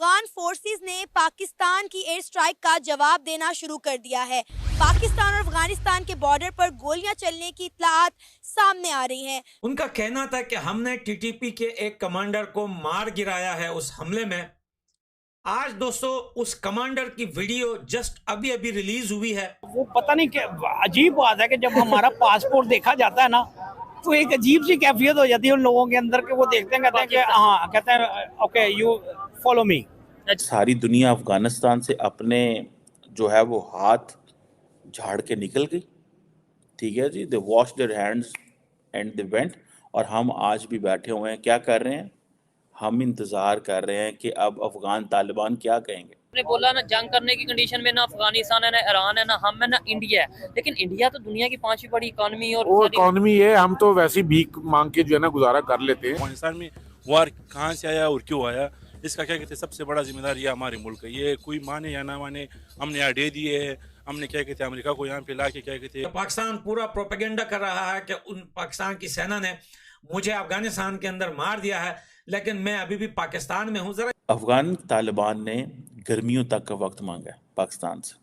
Afghan forces نے پاکستان کی year strike کا جواب دینا شروع کر دیا ہے۔ پاکستان اور افغانستان کے بارڈر پر گولیاں چلنے کی اطلاعات سامنے آ رہی ہیں۔ ان کا کہنا تھا کہ ہم نے ٹی ٹی پی کے ایک کمانڈر کو مار گرایا ہے اس حملے میں۔ آج دوستو اس کمانڈر کی ویڈیو جسٹ ابھی ریلیز ہوئی ہے۔ وہ پتہ نہیں کہ عجیب بات ہے کہ جب ہمارا پاسپورٹ دیکھا جاتا ہے نا تو ایک عجیب سی کیفیت ہو جاتی ہے ان لوگوں کے اندر کہ وہ دیکھتے ہیں کہتے ہیں کہ ہاں کہتے ہیں اوکے یو فالو می۔ ساری دنیا افغانستان سے اپنے جو ہے وہ ہاتھ جھاڑ کے نکل گئی، ٹھیک ہے جی، they wash their hands and they went, اور ہم آج بھی بیٹھے ہوئے ہیں۔ کیا کر رہے ہیں؟ ہم انتظار کر رہے ہیں کہ اب افغان طالبان کیا کہیں گے۔ نے بولا نا جنگ کرنے کی کنڈیشن میں نہ افغانستان ہے، نہ ایران ہے، نہ ہم ہے، نہ انڈیا ہے، لیکن انڈیا تو دنیا کی 5ویں بڑی اکانومی اور وہ اکانومی ہے، ہم تو ویسی بھیک مانگ کے جو ہے نا گزارا کر لیتے ہیں۔ افغانستان میں وار کہاں سے آیا اور کیوں آیا، اس کا کیا کہتے ہیں سب سے بڑا ذمہ دار یہ ہمارے ملک ہے۔ یہ کوئی مانے یا نہ مانے، ہم نے اڈے دیے ہیں، ہم نے کیا کہتے ہیں امریکہ کو یہاں پہ لا کے کیا کہتے ہیں۔ پاکستان پورا پروپیگنڈا کر رہا ہے کہ پاکستان کی سینا نے مجھے افغانستان کے اندر مار دیا ہے، لیکن میں ابھی بھی پاکستان میں ہوں۔ ذرا افغان طالبان نے گرمیوں تک کا وقت مانگا ہے پاکستان سے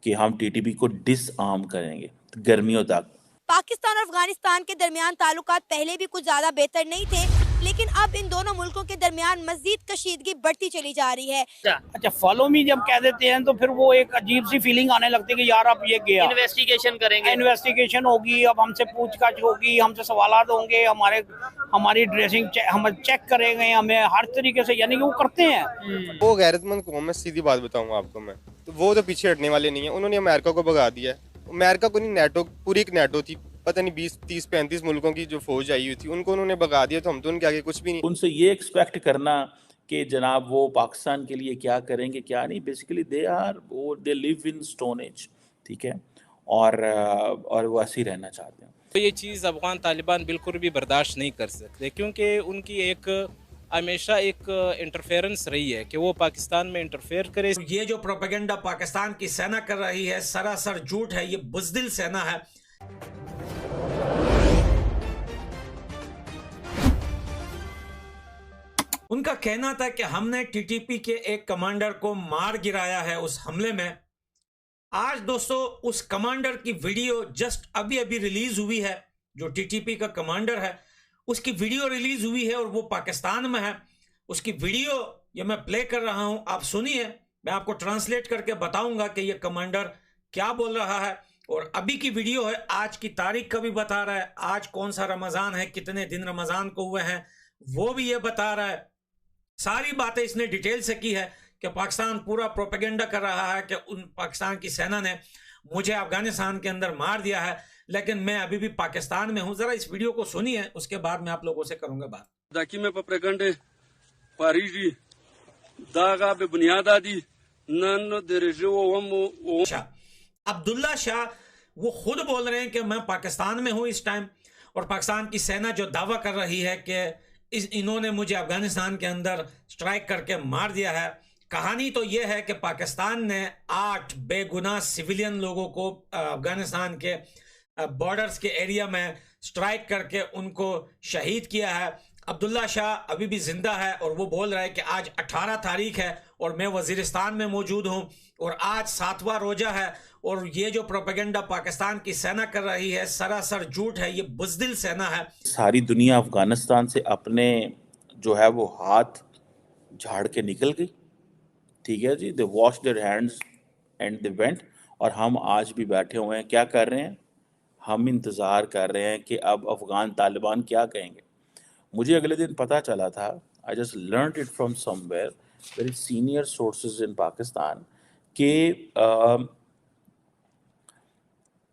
کہ ہم ٹی ٹی پی کو ڈس آرم کریں گے گرمیوں تک۔ پاکستان اور افغانستان کے درمیان تعلقات پہلے بھی کچھ زیادہ بہتر نہیں تھے، لیکن اب ان دونوں ملکوں کے درمیان مزید کشیدگی بڑھتی چلی جا رہی ہے۔ اچھا فالو می جب کہہ دیتے ہیں تو پھر وہ ایک عجیب سی فیلنگ آنے لگتی ہے کہ یار اب یہ گیا، انویسٹیگیشن کریں گے، انویسٹیگیشن ہوگی، اب ہم سے پوچھ گچھ ہوگی، ہم سے سوالات ہوں گے، ہماری ڈریسنگ ہم چیک کریں گے، ہمیں ہر طریقے سے، یعنی کہ وہ کرتے ہیں۔ وہ غیرت مند قوم ہے، سیدھی بات بتاؤں گا آپ کو میں، تو وہ تو پیچھے ہٹنے والے نہیں ہیں۔ انہوں نے امریکہ کو بھگا دیا ہے، امریکہ کو نہیں، نیٹو پوری ایک نیٹو تھی، پتہ نہیں 20-30-35 ملکوں کی جو فوج آئی ہوئی تھی، ان کو انہوں نے بھگا دیا، تو ہم تو ان کے آگے کچھ بھی نہیں۔ ان سے یہ ایکسپیکٹ کرنا کہ جناب وہ پاکستان کے لیے کیا کریں گے کیا نہیں، basically they live in stone age, ٹھیک ہے، اور وہ ایسے ہی رہنا چاہتے ہیں۔ تو یہ چیز افغان طالبان بالکل بھی برداشت نہیں کر سکتے، کیونکہ ان کی ایک ہمیشہ ایک انٹرفیئرنس رہی ہے کہ وہ پاکستان میں انٹرفیئر کرے۔ یہ جو پروپیگنڈا پاکستان کی سینا کر رہی ہے سراسر جھوٹ ہے، یہ بزدل سینا ہے۔ ان کا کہنا تھا کہ ہم نے ٹی ٹی پی کے ایک کمانڈر کو مار گرایا ہے اس حملے میں۔ آج دوستو اس کمانڈر کی ویڈیو جسٹ ابھی ریلیز ہوئی ہے، جو ٹی ٹی پی کا کمانڈر ہے اس کی ویڈیو ریلیز ہوئی ہے اور وہ پاکستان میں ہے۔ اس کی ویڈیو یہ میں پلے کر رہا ہوں، آپ سنیے، میں آپ کو ٹرانسلیٹ کر کے بتاؤں گا کہ یہ کمانڈر کیا بول رہا ہے۔ اور ابھی کی ویڈیو ہے، آج کی تاریخ کا بھی بتا رہا ہے، آج کون سا رمضان ہے، کتنے دن رمضان کو ہوئے ہیں وہ بھی یہ بتا رہا ہے۔ ساری باتیں اس نے ڈیٹیل سے کی ہے کہ پاکستان پورا پروپیگنڈا کر رہا ہے کہ پاکستان کی سینا نے مجھے افغانستان کے اندر مار دیا ہے، لیکن میں ابھی بھی پاکستان میں ہوں۔ ذرا اس ویڈیو کو سنیے، اس کے بعد میں آپ لوگوں سے کروں گا بات۔ داکی میں پروپیگنڈا پاریجی داغا بے بنیادہ دی نن درجو ومو عبداللہ شاہ وہ خود بول رہے ہیں کہ میں پاکستان میں ہوں اس ٹائم، اور پاکستان کی سینا جو دعویٰ کر رہی ہے کہ انہوں نے مجھے افغانستان کے اندر سٹرائک کر کے مار دیا ہے۔ کہانی تو یہ ہے کہ پاکستان نے 8 بے گناہ سویلین لوگوں کو افغانستان کے بارڈرز کے ایریا میں سٹرائک کر کے ان کو شہید کیا ہے۔ عبداللہ شاہ ابھی بھی زندہ ہے اور وہ بول رہا ہے کہ آج 18 تاریخ ہے اور میں وزیرستان میں موجود ہوں اور آج 7واں روزہ ہے، اور یہ جو پروپیگنڈا پاکستان کی سینا کر رہی ہے سراسر جھوٹ ہے، یہ بزدل سینا ہے۔ ساری دنیا افغانستان سے اپنے جو ہے وہ ہاتھ جھاڑ کے نکل گئی، ٹھیک ہے جی، they wash their hands and they went, اور ہم آج بھی بیٹھے ہوئے ہیں۔ کیا کر رہے ہیں؟ ہم انتظار کر رہے ہیں کہ اب افغان طالبان کیا کہیں گے۔ مجھے اگلے دن پتہ چلا تھا، I just learned it from somewhere, very senior sources in Pakistan, کہ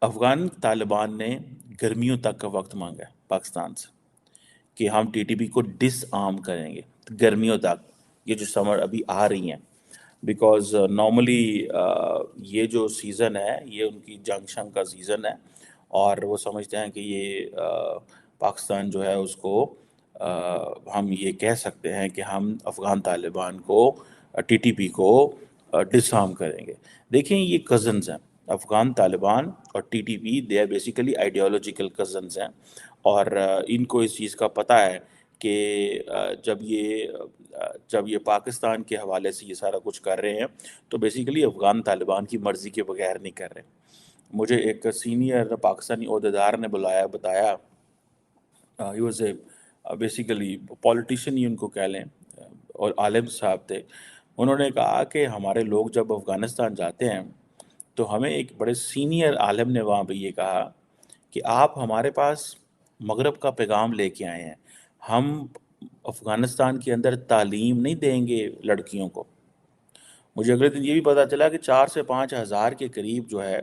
افغان طالبان نے گرمیوں تک کا وقت مانگا ہے پاکستان سے کہ ہم ٹی ٹی پی کو ڈس آرم کریں گے گرمیوں تک، یہ جو سمر ابھی آ رہی ہیں، بیکاز نارملی یہ جو سیزن ہے یہ ان کی جنگ شنگ کا سیزن ہے، اور وہ سمجھتے ہیں کہ یہ پاکستان جو ہے اس کو ہم یہ کہہ سکتے ہیں کہ ہم افغان طالبان کو ٹی ٹی پی کو ڈس آرم کریں گے۔ دیکھیں یہ کزنز ہیں، افغان طالبان اور T T P, they are basically ideological cousins ہیں، اور ان کو اس چیز کا پتہ ہے کہ جب یہ پاکستان کے حوالے سے یہ سارا کچھ کر رہے ہیں تو بیسیکلی افغان طالبان کی مرضی کے بغیر نہیں کر رہے. مجھے ایک سینئر پاکستانی عہدیدار نے بتایا he was a basically politician ہی ان کو کہہ لیں اور عالم صاحب تھے. انہوں نے کہا کہ ہمارے لوگ جب افغانستان جاتے ہیں تو ہمیں ایک بڑے سینئر عالم نے وہاں پہ یہ کہا کہ آپ ہمارے پاس مغرب کا پیغام لے کے آئے ہیں, ہم افغانستان کے اندر تعلیم نہیں دیں گے لڑکیوں کو. مجھے اگلے دن یہ بھی پتہ چلا کہ 4 سے 5 ہزار کے قریب جو ہے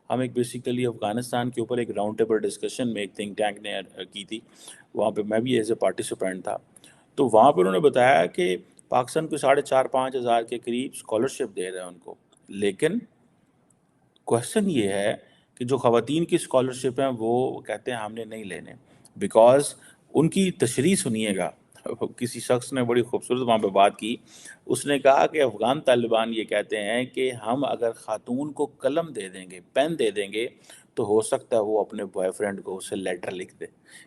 ہم ایک بیسیکلی افغانستان کے اوپر ایک راؤنڈ ٹیبل ڈسکشن میں ایک تھنک ٹینک نے کی تھی, وہاں پہ میں بھی ایز اے پارٹیسپینٹ تھا. تو وہاں پہ انہوں نے بتایا کہ پاکستان کو 4.5-5 ہزار کے قریب اسکالرشپ دے رہے ہیں ان کو, لیکن کوشچن یہ ہے کہ جو خواتین کی اسکالرشپ ہیں وہ کہتے ہیں ہم نے نہیں لینے, بیکاز ان کی تشریح سنیے گا. کسی شخص نے بڑی خوبصورت وہاں پہ بات کی, اس نے کہا کہ افغان طالبان یہ کہتے ہیں کہ ہم اگر خاتون کو قلم دے دیں گے, پین دے دیں گے, تو ہو سکتا ہے وہ اپنے بوائے فرینڈ کو اسے لیٹر لکھ دے,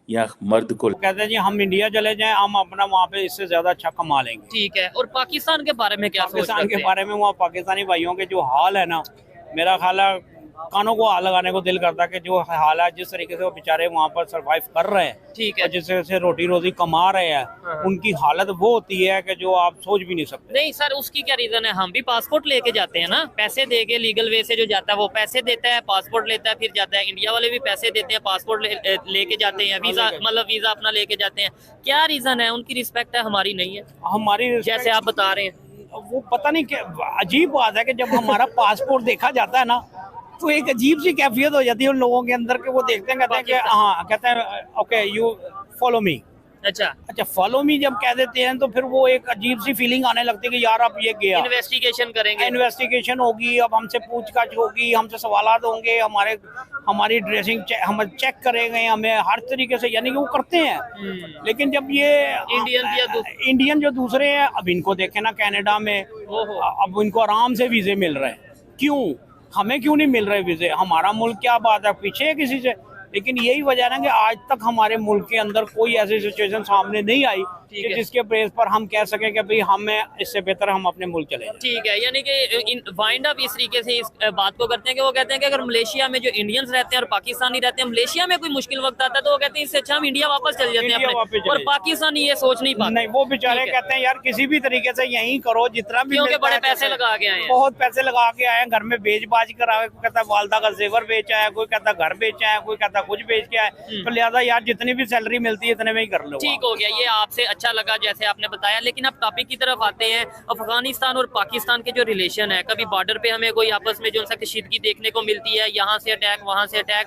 یا مرد کو کہتے ہیں جی ہم انڈیا چلے جائیں, ہم اپنا وہاں پہ اس سے زیادہ اچھا کما لیں گے. ٹھیک ہے, اور پاکستان کے بارے میں کیا پاکستان کے بارے میں وہاں پاکستانی بھائیوں کے جو حال ہے نا, میرا خیال ہے کانوں کو ہاتھ لگانے کو دل کرتا ہے کہ جو حال ہے, جس طریقے سے وہ بیچارے وہاں پر سروائیو کر رہے ہیں, ٹھیک ہے, جس طرح سے روٹی روزی کما رہے ہیں, ان کی حالت وہ ہوتی ہے کہ جو آپ سوچ بھی نہیں سکتے. نہیں سر, اس کی کیا ریزن ہے؟ ہم بھی پاسپورٹ لے کے جاتے ہیں نا, پیسے دے کے لیگل وے سے جو جاتا ہے وہ پیسے دیتا ہے, پاسپورٹ لیتا ہے, پھر جاتا ہے. انڈیا والے بھی پیسے دیتے ہیں, پاسپورٹ لے کے جاتے ہیں, ویزا مطلب ویزا اپنا لے کے جاتے ہیں. کیا ریزن ہے؟ ان کی رسپیکٹ ہے, ہماری نہیں ہے. ہماری جیسے آپ بتا رہے ہیں, وہ پتہ نہیں کہ عجیب بات ہے کہ جب ہمارا پاسپورٹ دیکھا جاتا ہے نا تو ایک عجیب سی کیفیت ہو جاتی ہے ان لوگوں کے اندر کہ وہ دیکھتے ہیں, کہتے ہیں کہ ہاں, کہتے ہیں اوکے یو فالو می. اچھا فالو می جب کہہ دیتے ہیں تو پھر وہ ایک عجیب سی فیلنگ آنے لگتی ہے کہ یار اب یہ گیا, انویسٹیگیشن کریں گے, انویسٹیگیشن ہوگی, اب ہم سے پوچھ گچھ ہوگی, ہم سے سوالات ہوں گے, ہماری ڈریسنگ ہم چیک کریں گے, ہمیں ہر طریقے سے, یعنی کہ وہ کرتے ہیں. لیکن جب یہ انڈین جو دوسرے ہیں, اب ان کو دیکھیں نا کینیڈا میں, اب ان کو آرام سے ویزے مل رہے ہیں. کیوں ہمیں کیوں نہیں مل رہے ویزے؟ ہمارا ملک کیا بات ہے پیچھے ہے کسی سے؟ لیکن یہی وجہ ہے نا کہ آج تک ہمارے ملک کے اندر کوئی ایسی سچویشن سامنے نہیں آئی کہ جس کے بیس پر ہم کہہ سکیں کہ بھئی ہمیں اس سے بہتر ہم اپنے ملک چلے جائیں. ٹھیک ہے, یعنی کہ وائنڈ اپ اس طریقے سے اس بات کو کرتے ہیں کہ وہ کہتے ہیں کہ اگر ملیشیا میں جو انڈینز رہتے ہیں اور پاکستانی رہتے ہیں, ملیشیا میں کوئی مشکل وقت آتا ہے تو وہ کہتے ہیں اس سے اچھا ہم انڈیا واپس چل جاتے ہیں اپنے, اور پاکستانی یہ سوچ نہیں پاتے. نہیں, وہ بیچارے کہتے ہیں یار کسی بھی طریقے سے یہیں کرو جتنا بھی, کیونکہ بڑے پیسے لگا کے آئے ہیں, بہت پیسے لگا کے آئے ہیں, گھر میں بیچ باچ کر آئے, کوئی کہتا ہے والدہ کا زیور بیچا ہے, کوئی کہتا ہے گھر بیچا ہے, کوئی کہتا ہے کچھ بیچ کے آئے, تو لہٰذا یار جتنی بھی سیلری ملتی ہے اتنے میں ہی کر لو. ٹھیک ہو گیا, یہ آپ سے اچھا لگا جیسے آپ نے بتایا. لیکن اب ٹاپک کی طرف آتے ہیں. افغانستان اور پاکستان کے جو ریلیشن ہے, کبھی بارڈر پہ ہمیں کوئی آپس میں جو ان سے کشیدگی دیکھنے کو ملتی ہے, یہاں سے اٹیک وہاں سے اٹیک,